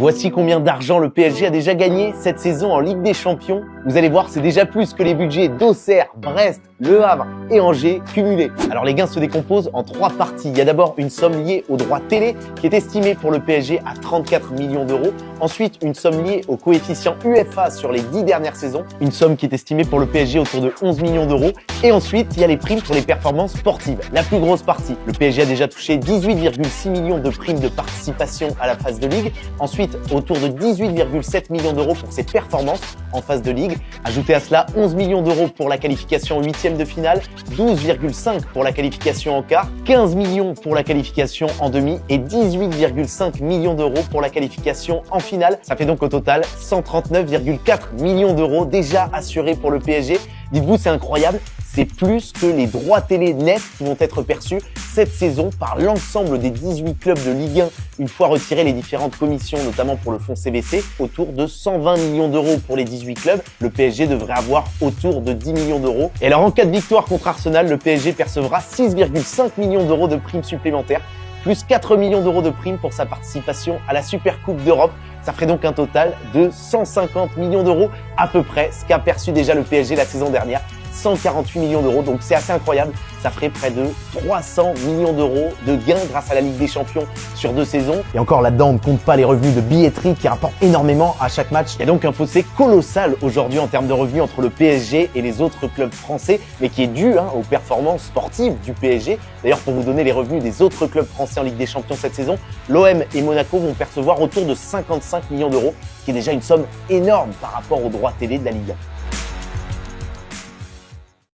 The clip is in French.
Voici combien d'argent le PSG a déjà gagné cette saison en Ligue des Champions. Vous allez voir, c'est déjà plus que les budgets d'Auxerre, Brest, Le Havre et Angers cumulés. Alors les gains se décomposent en 3 parties. Il y a d'abord une somme liée aux droits télé qui est estimée pour le PSG à 34 millions d'euros. Ensuite, une somme liée au coefficient UEFA sur les 10 dernières saisons. Une somme qui est estimée pour le PSG autour de 11 millions d'euros. Et ensuite, il y a les primes pour les performances sportives. La plus grosse partie. Le PSG a déjà touché 18,6 millions de primes de participation à la phase de Ligue. Ensuite, autour de 18,7 millions d'euros pour ses performances en phase de Ligue. Ajoutez à cela 11 millions d'euros pour la qualification en 8e de finale, 12,5 pour la qualification en quart, 15 millions pour la qualification en demi et 18,5 millions d'euros pour la qualification en finale. Ça fait donc au total 139,4 millions d'euros déjà assurés pour le PSG. Dites-vous, c'est incroyable. C'est plus que les droits télé nets qui vont être perçus cette saison par l'ensemble des 18 clubs de Ligue 1, une fois retirées les différentes commissions, notamment pour le fonds CVC, autour de 120 millions d'euros pour les 18 clubs. Le PSG devrait avoir autour de 10 millions d'euros. Et alors en cas de victoire contre Arsenal, le PSG percevra 6,5 millions d'euros de primes supplémentaires, plus 4 millions d'euros de primes pour sa participation à la Super Coupe d'Europe. Ça ferait donc un total de 150 millions d'euros, à peu près ce qu'a perçu déjà le PSG la saison dernière. 148 millions d'euros, donc c'est assez incroyable. Ça ferait près de 300 millions d'euros de gains grâce à la Ligue des Champions sur 2 saisons. Et encore là-dedans, on ne compte pas les revenus de billetterie qui rapportent énormément à chaque match. Il y a donc un fossé colossal aujourd'hui en termes de revenus entre le PSG et les autres clubs français, mais qui est dû aux performances sportives du PSG. D'ailleurs, pour vous donner les revenus des autres clubs français en Ligue des Champions cette saison, l'OM et Monaco vont percevoir autour de 55 millions d'euros, ce qui est déjà une somme énorme par rapport aux droits télé de la Ligue 1.